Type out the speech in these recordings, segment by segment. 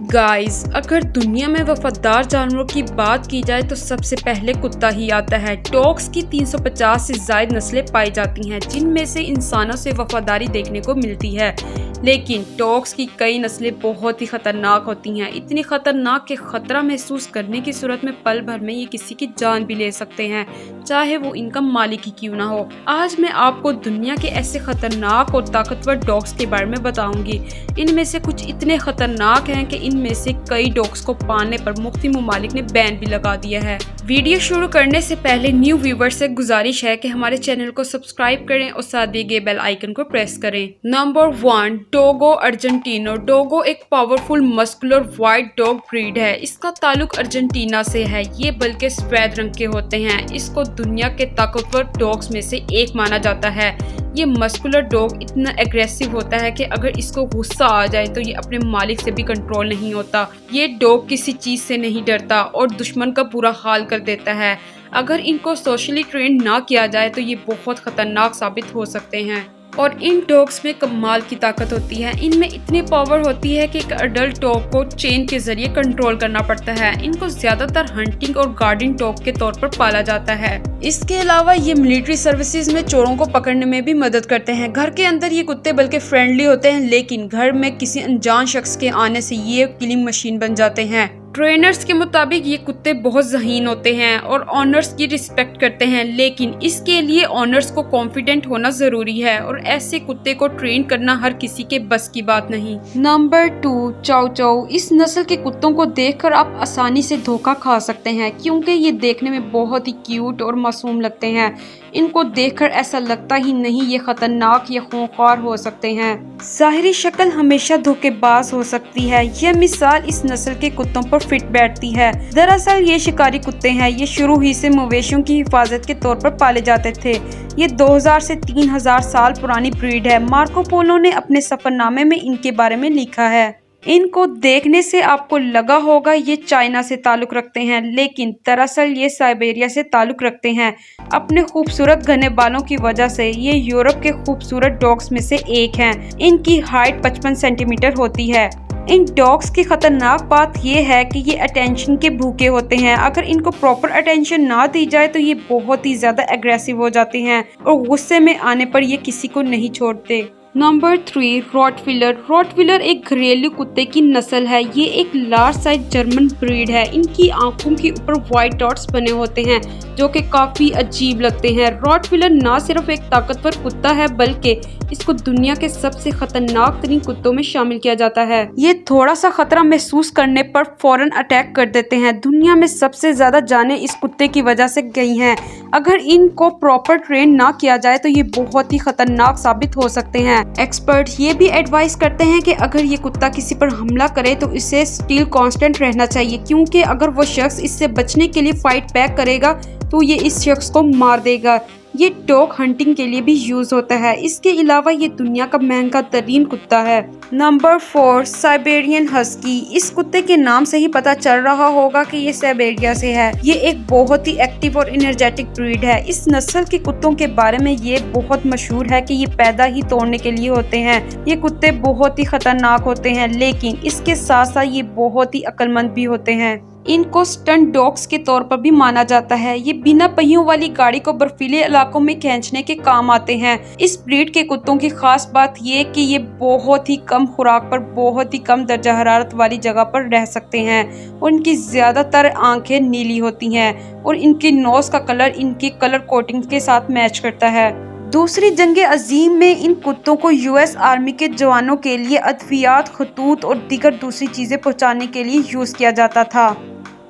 Guys, अगर दुनिया में वफादार जानवरों की बात की जाए तो सबसे पहले कुत्ता ही आता है। डॉग्स की 350 से ज्यादा नस्लें पाई जाती हैं, जिनमें से इंसानों से वफादारी देखने को मिलती है। लेकिन डॉग्स की कई नस्लें बहुत ही खतरनाक होती हैं, इतनी खतरनाक कि खतरा महसूस करने की सूरत में पल भर में ये किसी की जान भी ले सकते हैं, चाहे वो इनका मालिक ही क्यों ना हो। आज मैं आपको दुनिया के ऐसे खतरनाक और ताकतवर डॉग्स के बारे में बताऊंगी। इनमें से कुछ इतने खतरनाक हैं कि इनमें से कई डॉग्स को पालने पर मुफ्ती ममालिक ने बैन भी लगा दिया है। वीडियो शुरू करने से पहले न्यू व्यूवर से गुजारिश है कि हमारे चैनल को सब्सक्राइब करें और साथ दिए गए बेल आइकन को प्रेस करें। Number 1, Dogo Argentino. डोगो एक powerful muscular white dog breed है। इसका ताल्लुक अर्जेंटीना से है। ये बल्कि सफेद रंग के होते हैं। इसको दुनिया के ताकतवर डॉग्स में से एक माना जाता है। ये मस्कुलर डॉग इतना एग्रेसिव होता है कि अगर इसको गुस्सा आ जाए तो ये अपने मालिक से भी कंट्रोल नहीं होता। ये डॉग किसी चीज से नहीं डरता और दुश्मन का बुरा हाल कर देता है। अगर इनको सोशली ट्रेन ना किया जाए तो ये बहुत खतरनाक साबित हो सकते हैं। और इन डॉग्स में कमाल की ताकत होती है। इनमें इतनी पावर होती है कि एक अडल्ट डॉग को चेन के जरिए कंट्रोल करना पड़ता है। इनको ज्यादातर हंटिंग और गार्डिंग डॉग के तौर पर पाला जाता है। इसके अलावा ये मिलिट्री सर्विसेज में चोरों को पकड़ने में भी मदद करते हैं। घर के अंदर ये कुत्ते बल्कि फ्रेंडली होते हैं, लेकिन घर में किसी अनजान शख्स के आने से ये किलिंग मशीन बन जाते हैं। ट्रेनर्स के मुताबिक ये कुत्ते बहुत ज़हीन होते हैं और ऑनर्स की रिस्पेक्ट करते हैं, लेकिन इसके लिए ऑनर्स को कॉन्फिडेंट होना ज़रूरी है और ऐसे कुत्ते को ट्रेन करना हर किसी के बस की बात नहीं। नंबर 2, चाउ चाउ। इस नस्ल के कुत्तों को देखकर आप आसानी से धोखा खा सकते हैं, क्योंकि ये देखने में बहुत ही क्यूट और मासूम लगते हैं। इनको देखकर ऐसा लगता ही नहीं ये खतरनाक या खूंखार हो सकते हैं। ज़ाहिरी शक्ल हमेशा धोखेबाज हो सकती है। यह मिसाल इस नस्ल के कुत्तों पर फिट बैठती है। दरअसल ये शिकारी कुत्ते हैं। ये शुरू ही से मवेशियों की हिफाजत के तौर पर पाले जाते थे। ये 2000 से 3000 साल पुरानी ब्रीड है। मार्को पोलो ने अपने सफरनामे में इनके बारे में लिखा है। इनको देखने से आपको लगा होगा ये चाइना से ताल्लुक रखते हैं, लेकिन दरअसल ये साइबेरिया से ताल्लुक रखते हैं। अपने खूबसूरत घने बालों की वजह से ये यूरोप के खूबसूरत डॉग्स में से एक हैं। इनकी हाइट 55 सेंटीमीटर होती है। इन डॉग्स की खतरनाक बात यह है कि ये अटेंशन के भूखे होते हैं। अगर इनको प्रॉपर अटेंशन ना दी जाए तो ये बहुत ही ज्यादा एग्रेसिव हो जाते हैं और गुस्से में आने पर ये किसी को नहीं छोड़ते। Number 3, Rottweiler. रॉटविलर एक घरेलू कुत्ते की नस्ल है। ये एक लार्ज साइज जर्मन ब्रीड है। इनकी आंखों के ऊपर व्हाइट डॉट्स बने होते हैं जो कि काफी अजीब लगते हैं। रॉटविलर ना सिर्फ एक ताकतवर कुत्ता है, बल्कि इसको दुनिया के सबसे खतरनाक तरीन कुत्तों में शामिल किया जाता है। ये थोड़ा सा खतरा महसूस करने पर फौरन अटैक कर देते हैं। दुनिया में सबसे ज्यादा जानें इस कुत्ते की वजह से गई हैं। अगर इनको प्रॉपर ट्रेन ना किया जाए तो ये बहुत ही खतरनाक साबित हो सकते हैं। एक्सपर्ट ये भी एडवाइस करते हैं कि अगर ये कुत्ता किसी पर हमला करे तो इसे स्टिल कांस्टेंट रहना चाहिए, क्योंकि अगर वो शख्स इससे बचने के लिए फाइट बैक करेगा तो ये इस शख्स को मार देगा। ये डॉग हंटिंग के लिए भी यूज होता है। इसके अलावा ये दुनिया का महंगा तरीन कुत्ता है। Number 4, Siberian husky. इस कुत्ते के नाम से ही पता चल रहा होगा कि ये साइबेरिया से है। ये एक बहुत ही एक्टिव और एनर्जेटिक ब्रीड है। इस नस्ल के कुत्तों के बारे में ये बहुत मशहूर है कि ये पैदा ही तोड़ने के लिए होते हैं। ये कुत्ते बहुत ही खतरनाक होते हैं, लेकिन इसके साथ साथ ये बहुत ही अक्लमंद भी होते हैं। इनको स्टंट डॉग्स के तौर पर भी माना जाता है। ये बिना पहियों वाली गाड़ी को बर्फीले इलाकों में खींचने के काम आते हैं। इस ब्रीड के कुत्तों की खास बात ये कि ये बहुत ही कम खुराक पर बहुत ही कम दर्जा हरारत वाली जगह पर रह सकते हैं और इनकी ज्यादातर आंखें नीली होती हैं और इनकी नोज का कलर इनकी कलर कोटिंग के साथ मैच करता है। दूसरी जंग अजीम में इन कुत्तों को यूएस आर्मी के जवानों के लिए अद्वियात, खतूत और दीगर दूसरी चीजें पहुंचाने के लिए यूज किया जाता था।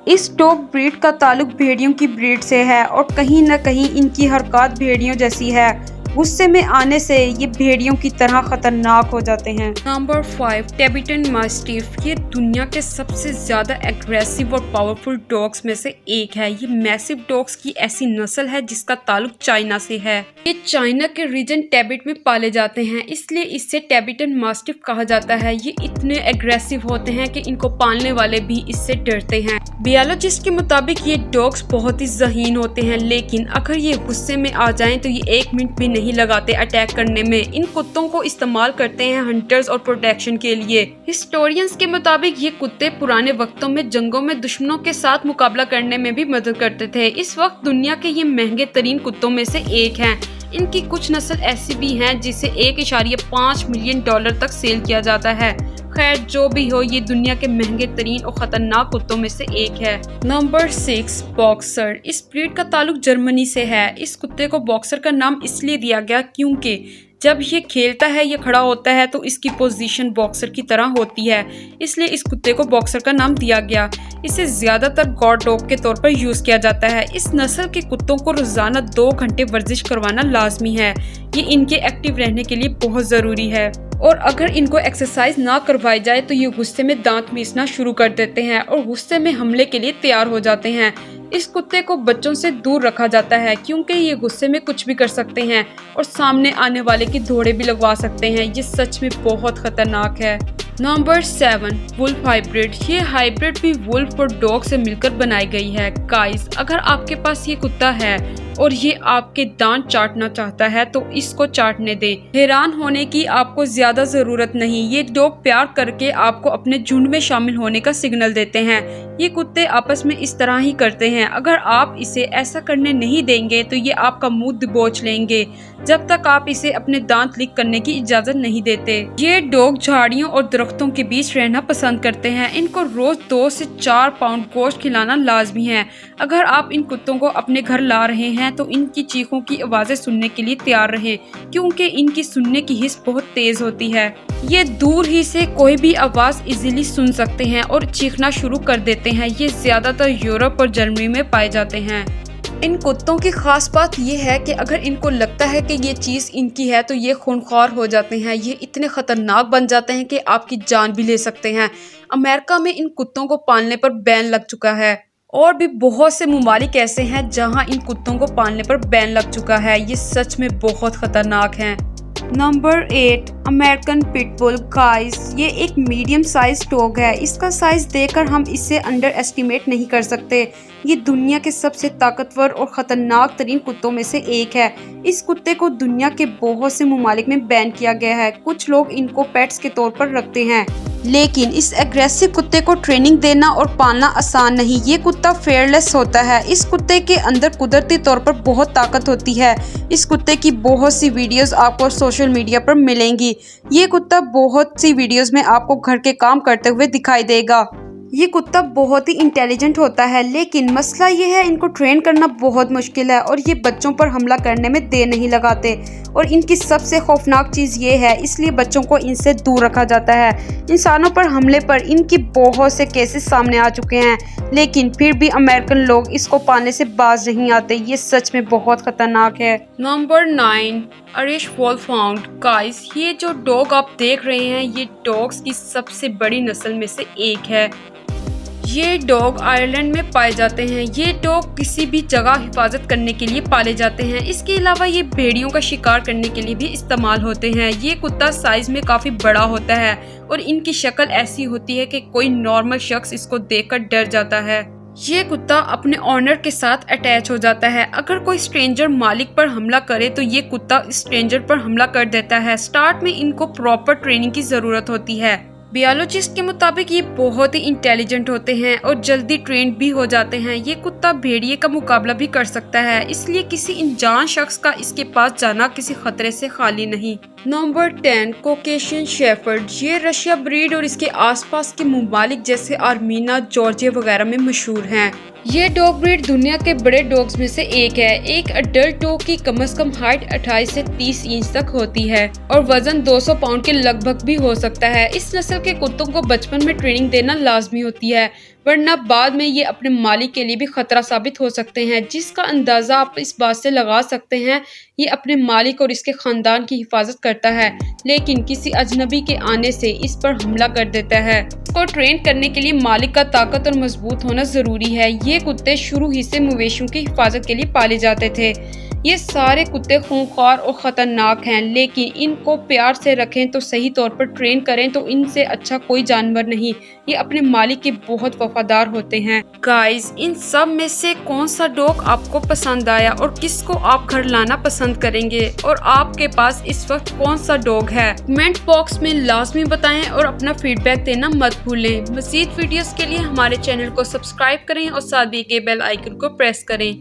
इस डॉग ब्रीड का ताल्लुक भेड़ियों की ब्रीड से है और कहीं न कहीं इनकी हरकत भेड़ियों जैसी है। गुस्से में आने से ये भेड़ियों की तरह खतरनाक हो जाते हैं। Number 5, Tibetan mastiff. ये दुनिया के सबसे ज्यादा एग्रेसिव और पावरफुल डॉग्स में से एक है। ये मैसिव डॉग्स की ऐसी नस्ल है जिसका ताल्लुक चाइना से है। ये चाइना के रीजन टिबेट में पाले जाते हैं, इसलिए इससे टिबेटन मास्टिफ कहा जाता है। ये इतने एग्रेसिव होते हैं कि इनको पालने वाले भी इससे डरते हैं। बायोलॉजिस्ट के मुताबिक ये डॉग्स बहुत ही ज़हीन होते हैं, लेकिन अगर ये गुस्से में आ जाएं तो ये 1 मिनट भी नहीं लगाते अटैक करने में। इन कुत्तों को इस्तेमाल करते हैं हंटर्स और प्रोटेक्शन के लिए। हिस्टोरियंस के मुताबिक ये कुत्ते पुराने वक्तों में जंगों में दुश्मनों के साथ मुकाबला करने में भी मदद करते थे। इस वक्त दुनिया के ये महंगे तरीन कुत्तों में से एक हैं। इनकी कुछ नस्ल ऐसी भी हैं जिसे 1.5 मिलियन डॉलर तक सेल किया जाता है। खैर जो भी हो, ये दुनिया के महंगे तरीन और खतरनाक कुत्तों में से एक है। Number 6, boxer. इस ब्रीड का ताल्लुक जर्मनी से है। इस कुत्ते को बॉक्सर का नाम इसलिए दिया गया क्योंकि जब ये खेलता है या खड़ा होता है तो इसकी पोजीशन बॉक्सर की तरह होती है, इसलिए इस कुत्ते को बॉक्सर का नाम दिया गया। इसे ज्यादातर गॉड डॉग के तौर पर यूज किया जाता है। इस नस्ल के कुत्तों को रोजाना 2 घंटे वर्जिश करवाना लाजमी है। ये इनके एक्टिव रहने के लिए बहुत जरूरी है और अगर इनको एक्सरसाइज ना करवाई जाए तो ये गुस्से में दांत मीसना शुरू कर देते हैं और गुस्से में हमले के लिए तैयार हो जाते हैं। इस कुत्ते को बच्चों से दूर रखा जाता है क्योंकि ये गुस्से में कुछ भी कर सकते हैं और सामने आने वाले की धोड़े भी लगवा सकते हैं। ये सच में बहुत खतरनाक है। Number 7, wolf hybrid. ये हाइब्रिड भी वुल्फ और डॉग से मिलकर बनाई गई है। गाइस, अगर आपके पास ये कुत्ता है और ये आपके दांत चाटना चाहता है तो इसको चाटने दें। हैरान होने की आपको ज्यादा जरूरत नहीं। ये डॉग प्यार करके आपको अपने झुंड में शामिल होने का सिग्नल देते हैं। ये कुत्ते आपस में इस तरह ही करते हैं। अगर आप इसे ऐसा करने नहीं देंगे तो ये आपका मुंह दबोच लेंगे जब तक आप इसे अपने दांत लिक करने की इजाजत नहीं देते। ये डॉग झाड़ियों और दरख्तों के बीच रहना पसंद करते हैं। इनको रोज 2 से 4 पाउंड गोश्त खिलाना लाजमी है। अगर आप इन कुत्तों को अपने घर ला रहे हैं तो इनकी चीखों की आवाजें सुनने के लिए तैयार रहें क्योंकि इनकी सुनने की हिस्स बहुत तेज होती है। ये दूर ही से कोई भी आवाज इजीली सुन सकते हैं और चीखना शुरू कर देते हैं। ये ज्यादातर यूरोप और जर्मनी में पाए जाते हैं। इन कुत्तों की खास बात यह है कि अगर इनको लगता है कि ये चीज़ इनकी है तो ये खूंखार हो जाते हैं। ये इतने खतरनाक बन जाते हैं कि आपकी जान भी ले सकते हैं। अमेरिका में इन कुत्तों को पालने पर बैन लग चुका है और भी बहुत से ममालिक ऐसे हैं जहां इन कुत्तों को पालने पर बैन लग चुका है। ये सच में बहुत खतरनाक हैं। Number 8, American pitbull. गाइस, ये एक मीडियम साइज डॉग है। इसका साइज देखकर हम इसे अंडर एस्टिमेट नहीं कर सकते। ये दुनिया के सबसे ताकतवर और ख़तरनाक तरीन कुत्तों में से एक है। इस कुत्ते को दुनिया के बहुत से ममालिक में बैन किया गया है। कुछ लोग इनको पेट्स के तौर पर रखते हैं, लेकिन इस एग्रेसिव कुत्ते को ट्रेनिंग देना और पालना आसान नहीं। ये कुत्ता फेयरलेस होता है। इस कुत्ते के अंदर कुदरती तौर पर बहुत ताकत होती है। इस कुत्ते की बहुत सी वीडियोस आपको सोशल मीडिया पर मिलेंगी। ये कुत्ता बहुत सी वीडियोस में आपको घर के काम करते हुए दिखाई देगा। ये कुत्ता बहुत ही इंटेलिजेंट होता है, लेकिन मसला ये है इनको ट्रेन करना बहुत मुश्किल है और ये बच्चों पर हमला करने में देर नहीं लगाते। और इनकी सबसे खौफनाक चीज़ ये है, इसलिए बच्चों को इनसे दूर रखा जाता है। इंसानों पर हमले पर इनकी बहुत से केसेस सामने आ चुके हैं, लेकिन फिर भी अमेरिकन लोग इसको पालने से बाज नहीं आते। ये सच में बहुत खतरनाक है। Number 9, Irish वोल्फहाउंड। गाइस, ये जो डॉग आप देख रहे हैं ये डॉग्स की सबसे बड़ी नस्ल में से एक है। ये डॉग आयरलैंड में पाए जाते हैं। ये डॉग किसी भी जगह हिफाजत करने के लिए पाले जाते हैं। इसके अलावा ये भेड़ियों का शिकार करने के लिए भी इस्तेमाल होते हैं। ये कुत्ता साइज में काफ़ी बड़ा होता है और इनकी शक्ल ऐसी होती है कि कोई नॉर्मल शख्स इसको देखकर डर जाता है। ये कुत्ता अपने ऑनर के साथ अटैच हो जाता है। अगर कोई स्ट्रेंजर मालिक पर हमला करे तो ये कुत्ता स्ट्रेंजर पर हमला कर देता है। स्टार्ट में इनको प्रॉपर ट्रेनिंग की ज़रूरत होती है। बायोलॉजिस्ट के मुताबिक ये बहुत ही इंटेलिजेंट होते हैं और जल्दी ट्रेंड भी हो जाते हैं। ये कुत्ता भेड़िए का मुकाबला भी कर सकता है, इसलिए किसी अनजान शख्स का इसके पास जाना किसी खतरे से खाली नहीं। Number 10, Caucasian shepherd. ये रशिया ब्रीड और इसके आसपास के ममालिक जैसे आर्मीना, जॉर्जिया वगैरह में मशहूर हैं। ये डॉग ब्रीड दुनिया के बड़े डॉग्स में से एक है। एक अडल्ट डॉग की कम से कम हाइट 28 से 30 इंच तक होती है और वजन 200 पाउंड के लगभग भी हो सकता है। इस नस्ल के कुत्तों को बचपन में ट्रेनिंग देना लाजमी होती है, वरना बाद में ये अपने मालिक के लिए भी खतरा साबित हो सकते हैं, जिसका अंदाजा आप इस बात से लगा सकते हैं ये अपने मालिक और इसके खानदान की हिफाजत करता है, लेकिन किसी अजनबी के आने से इस पर हमला कर देता है। इसको ट्रेन करने के लिए मालिक का ताकत और मजबूत होना जरूरी है। ये कुत्ते शुरू ही से मवेशियों की हिफाजत के लिए पाले जाते थे। ये सारे कुत्ते खूंखार और ख़तरनाक हैं, लेकिन इनको प्यार से रखें तो सही तौर पर ट्रेन करें तो इनसे अच्छा कोई जानवर नहीं। ये अपने मालिक के बहुत वफादार होते हैं। गाइस, इन सब में से कौन सा डॉग आपको पसंद आया और किसको आप घर लाना पसंद करेंगे, और आपके पास इस वक्त कौन सा डॉग है? कमेंट बॉक्स में लाजमी बताएं और अपना फीडबैक देना मत भूलें। मज़ीद वीडियोस के लिए हमारे चैनल को सब्सक्राइब करें और साथ ही के बेल आइकन को प्रेस करें।